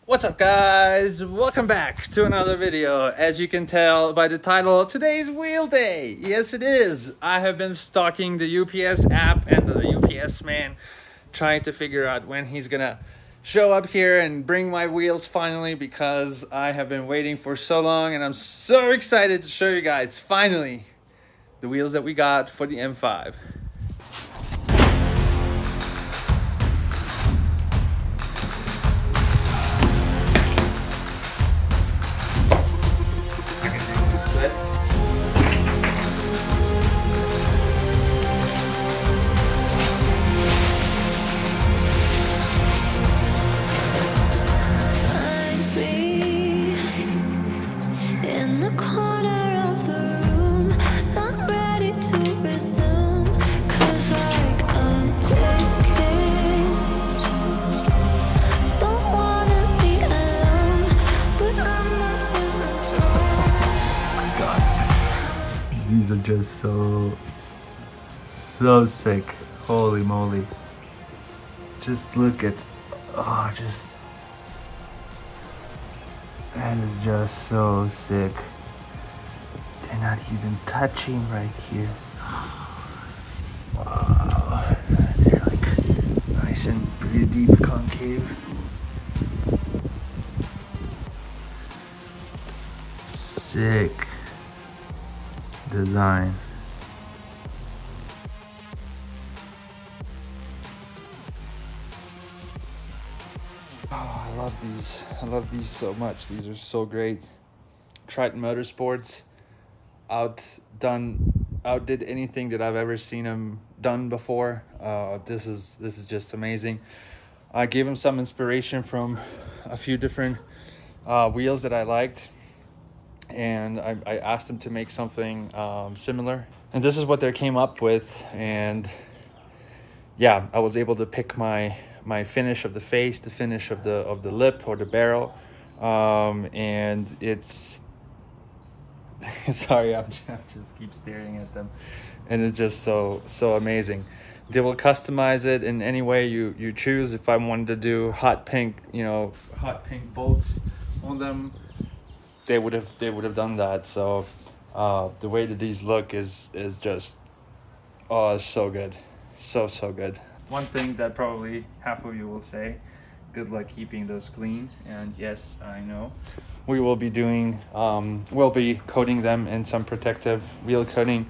What's up, guys? Welcome back to another video. As you can tell by the title, today's wheel day. Yes, it is. I have been stalking the UPS app and the UPS man, trying to figure out when he's gonna show up here and bring my wheels finally, because I have been waiting for so long, and I'm so excited to show you guys finally the wheels that we got for the M5. These are just so sick. Holy moly. Just look at, that is just so sick. They're not even touching right here. Wow. They're like nice and pretty deep concave. Sick design. Oh, I love these. I love these so much. These are so great. Triton Motorsports outdid anything that I've ever seen them done before. This is just amazing. I gave him some inspiration from a few different wheels that I liked, and I asked them to make something similar, and this is what they came up with. And yeah, I was able to pick my finish of the face, the finish of the lip or the barrel, and it's sorry, I just keep staring at them, and it's just so amazing. They will customize it in any way you choose. If I wanted to do hot pink bolts on them, they would have done that. So the way that these look is just, oh, it's so good, so good. One thing that probably half of you will say, good luck keeping those clean, and yes, I know. We will be doing we'll be coating them in some protective wheel coating,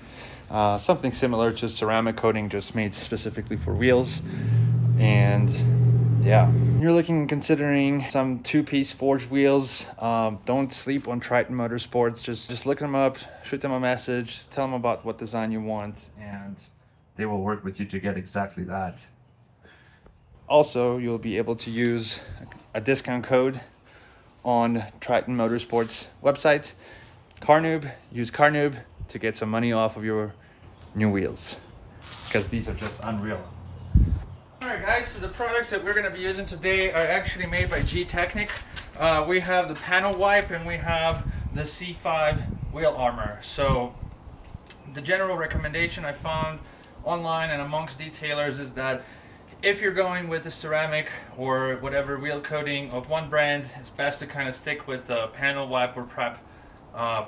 something similar to ceramic coating, just made specifically for wheels. And yeah, you're looking and considering some two-piece forged wheels, don't sleep on Triton Motorsports. Just look them up, shoot them a message, tell them about what design you want, and they will work with you to get exactly that. Also, you'll be able to use a discount code on Triton Motorsports website, CARNOOB. Use CARNOOB to get some money off of your new wheels, because these are just unreal. Alright guys, so the products that we're going to be using today are actually made by G-Technic. We have the panel wipe and we have the C5 wheel armor. So the general recommendation I found online and amongst detailers is that if you're going with the ceramic or whatever wheel coating of one brand, it's best to kind of stick with the panel wipe or prep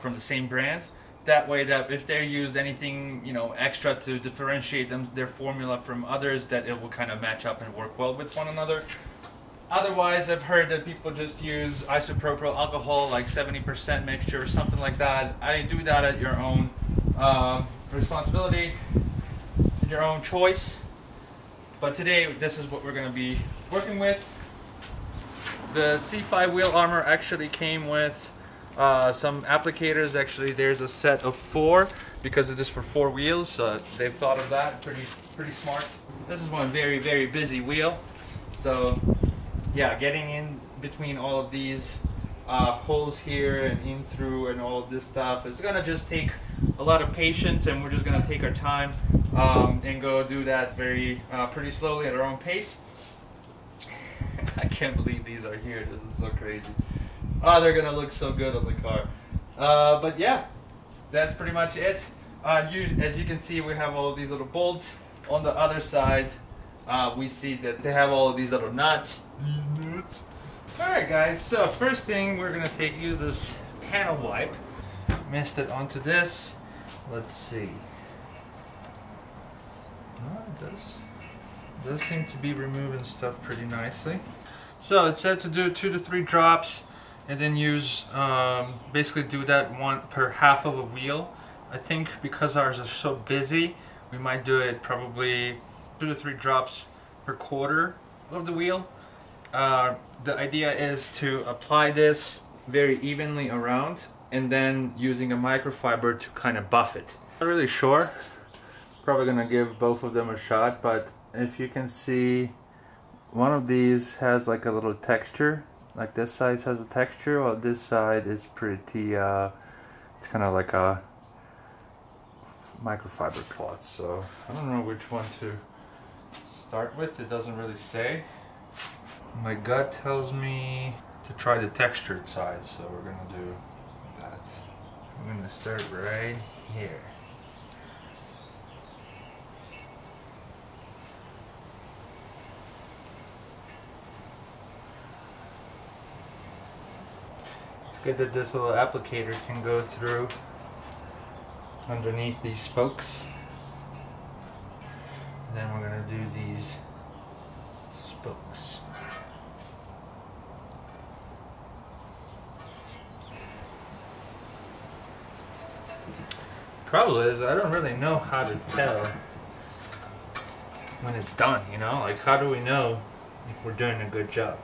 from the same brand. That way, that if they used anything, you know, extra to differentiate their formula from others, that it will kind of match up and work well with one another. Otherwise, I've heard that people just use isopropyl alcohol, like 70% mixture or something like that. I do that at your own responsibility, your own choice. But today, this is what we're going to be working with. The C5 wheel armor actually came with some applicators. Actually, there's a set of 4 because it is for 4 wheels. They've thought of that. Pretty smart. This is one very busy wheel. So yeah, getting in between all of these holes here and in through and all of this stuff, it's gonna just take a lot of patience, and we're just gonna take our time and go do that pretty slowly at our own pace. I can't believe these are here. This is so crazy. Oh, they're gonna look so good on the car. But yeah, that's pretty much it. As you can see, we have all of these little bolts. On the other side, we see that they have all of these little nuts. Alright guys, so first thing we're going to use this panel wipe. Mist it onto this. Let's see. Oh, it does seem to be removing stuff pretty nicely. So it said to do 2 to 3 drops and then use, basically do that one per half of a wheel. I think because ours are so busy, we might do it probably 2 to 3 drops per quarter of the wheel. The idea is to apply this very evenly around and then using a microfiber to kind of buff it. Not really sure. Probably gonna give both of them a shot, but if you can see, one of these has like a little texture. Like this side has a texture, while this side is pretty, it's kind of like a microfiber cloth. So I don't know which one to start with. It doesn't really say. My gut tells me to try the textured side, so we're gonna do that. I'm gonna start right here. It's good that this little applicator can go through underneath these spokes. And then we're gonna do these spokes. Trouble is, I don't really know how to tell when it's done, you know? Like, how do we know if we're doing a good job?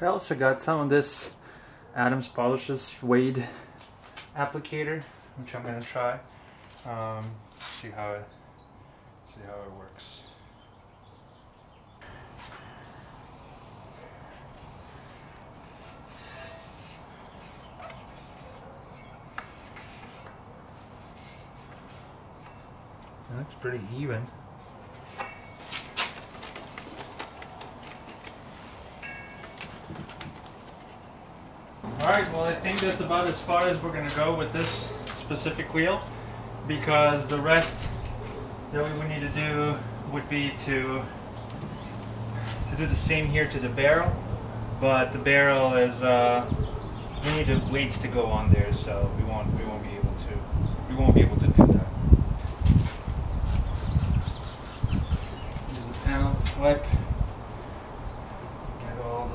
I also got some of this Adams Polishes Wade applicator, which I'm gonna try. See how it works. It looks pretty even. Alright, well I think that's about as far as we're going to go with this specific wheel, because the rest that we would need to do would be to do the same here to the barrel, but the barrel is, we need the weights to go on there, so we won't be able to do that. Wipe. Get all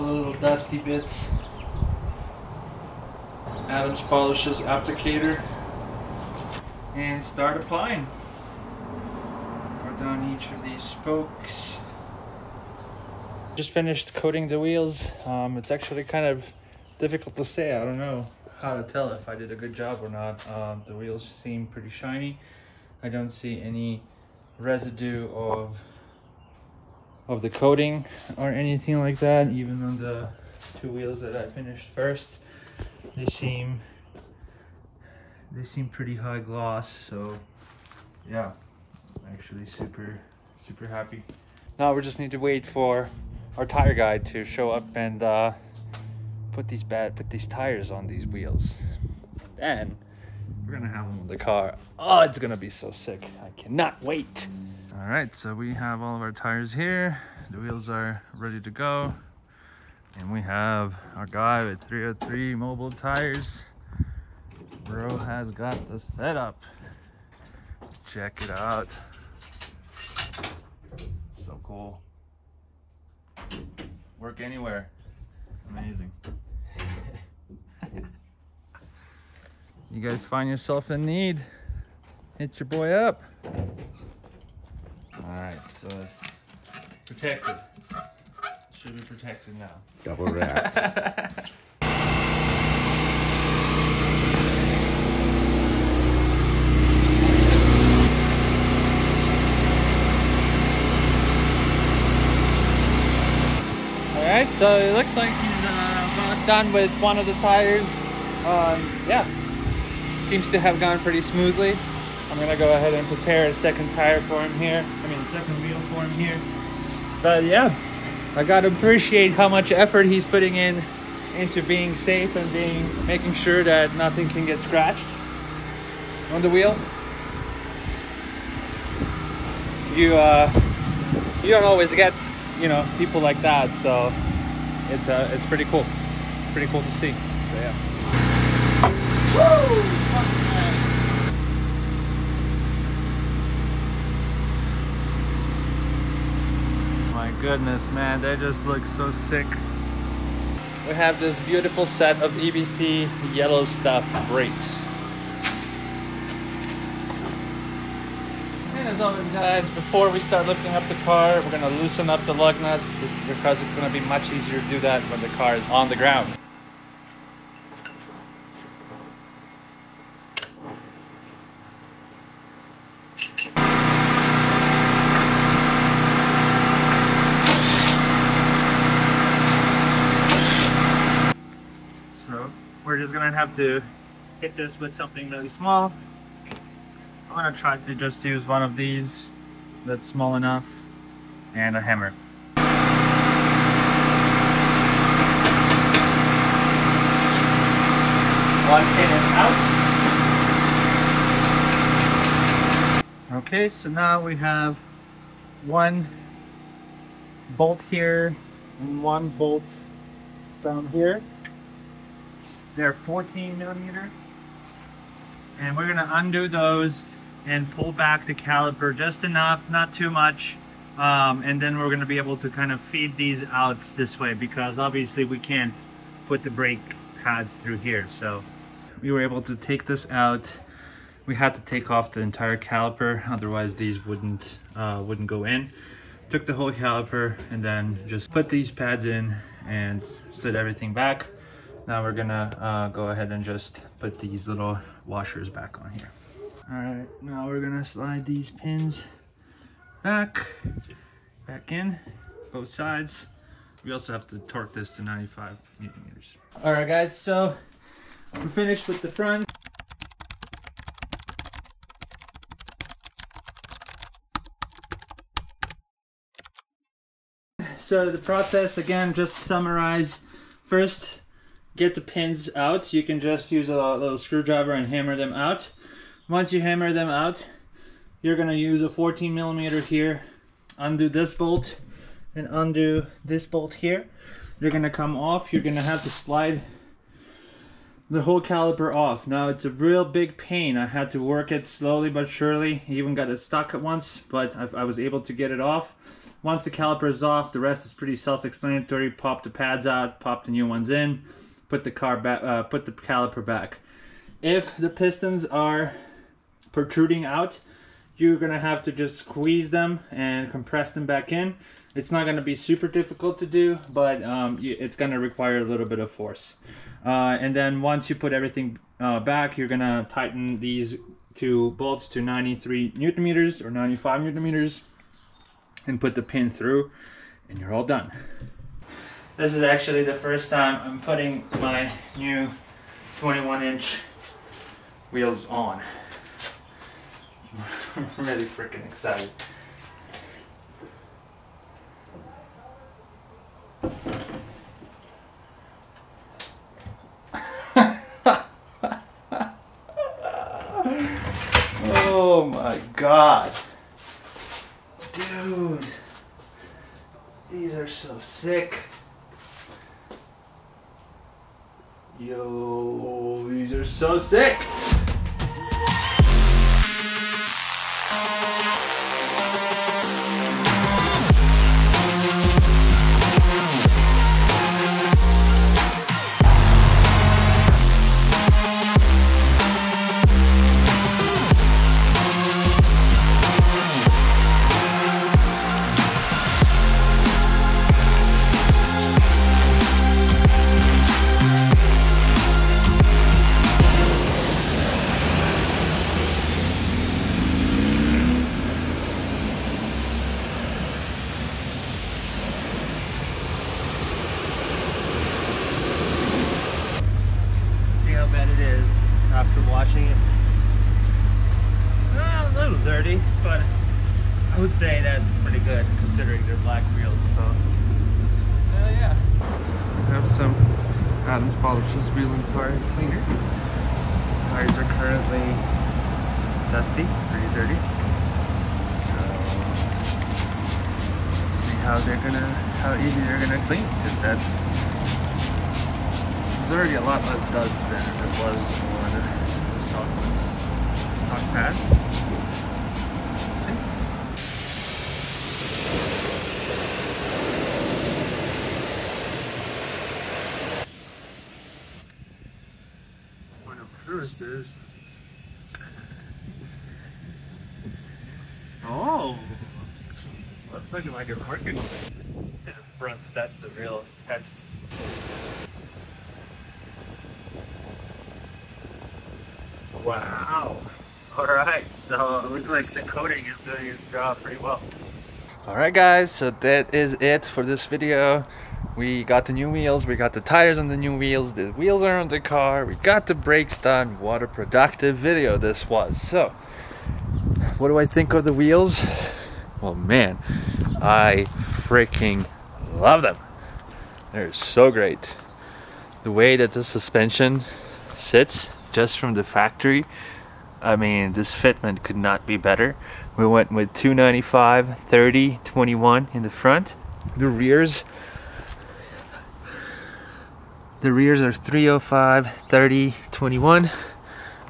the little dusty bits. Adams Polishes applicator, and start applying. Go down each of these spokes. Just finished coating the wheels. It's actually kind of difficult to say. I don't know how to tell if I did a good job or not. The wheels seem pretty shiny. I don't see any residue of the coating or anything like that. Even on the 2 wheels that I finished first, they seem pretty high gloss. So yeah, actually super happy. Now we just need to wait for our tire guy to show up and put these tires on these wheels, and then we're gonna have them in the car. Oh, it's gonna be so sick. I cannot wait. All right, so we have all of our tires here. The wheels are ready to go. And we have our guy with 303 mobile tires. Bro has got the setup. Check it out. So cool. Work anywhere. Amazing. You guys find yourself in need, hit your boy up. All right, so it's protected. Should be protected now. Double wrapped. All right, so it looks like he's about done with one of the tires. Yeah. Seems to have gone pretty smoothly. I'm gonna go ahead and prepare a second tire for him here. Second wheel for him here. But yeah, I gotta appreciate how much effort he's putting into being safe and making sure that nothing can get scratched on the wheel. you don't always get, you know, people like that. So it's pretty cool. Pretty cool to see. So yeah. Woo! My goodness, man, they just look so sick. We have this beautiful set of EBC yellow stuff brakes. And as always, guys, before we start lifting up the car, we're gonna loosen up the lug nuts because it's gonna be much easier to do that when the car is on the ground. So we're just gonna have to hit this with something really small. I'm gonna try to just use one of these that's small enough and a hammer. One pin is out. Okay, so now we have one bolt here and one bolt down here. They're 14 millimeter. And we're gonna undo those and pull back the caliper just enough, not too much. And then we're gonna be able to kind of feed these out this way, because obviously we can't put the brake pads through here. So we were able to take this out. We had to take off the entire caliper, otherwise these wouldn't go in. Took the whole caliper and then just put these pads in and slid everything back. Now we're gonna go ahead and just put these little washers back on here. All right, now we're gonna slide these pins back in, both sides. We also have to torque this to 95 Newton meters. All right, guys, so we're finished with the front. So the process, again, just to summarize, first, get the pins out. You can just use a little screwdriver and hammer them out. Once you hammer them out, you're gonna use a 14 millimeter here, undo this bolt and undo this bolt here. You're gonna come off. You're gonna have to slide the whole caliper off. Now it's a real big pain. I had to work it slowly but surely. I even got it stuck at once, but I was able to get it off. Once the caliper is off, the rest is pretty self-explanatory. Pop the pads out, pop the new ones in, put the car back, put the caliper back. If the pistons are protruding out, you're gonna have to just squeeze them and compress them back in. It's not gonna be super difficult to do, but it's gonna require a little bit of force. And then once you put everything back, you're gonna tighten these two bolts to 93 Newton meters or 95 Newton meters and put the pin through, and you're all done. This is actually the first time I'm putting my new 21-inch wheels on. I'm really freaking excited. Oh my God. Dude, these are so sick. Yo, these are so sick. After washing it, a little dirty, but I would say that's pretty good considering they're black wheels. So yeah, I have some Adams Polishes wheel and tire cleaner. Tires are currently dusty, pretty dirty. So See how easy they're gonna clean, because there's already a lot less dust than it was on the stock pads. See? What I'm first is, oh, looks like it's working. In the front, that's the real test. Wow. Alright, so it looks like the coating is doing its job pretty well. Alright guys, so that is it for this video. We got the new wheels, we got the tires on the new wheels, the wheels are on the car, we got the brakes done. What a productive video this was. So, what do I think of the wheels? Well man, I freaking love them. They're so great. The way that the suspension sits just from the factory, I mean, this fitment could not be better. We went with 295, 30, 21 in the front. The rears are 305, 30, 21.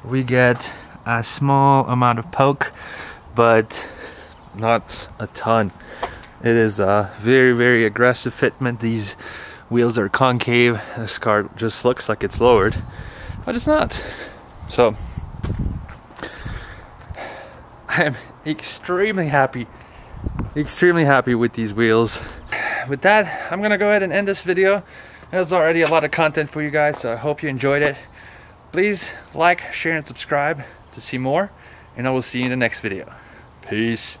We get a small amount of poke, but not a ton. It is a very, very aggressive fitment. These wheels are concave. This car just looks like it's lowered, but it's not. So I am extremely happy with these wheels. With that, I'm gonna go ahead and end this video. There's already a lot of content for you guys, so I hope you enjoyed it. Please like, share, and subscribe to see more, and I will see you in the next video. Peace.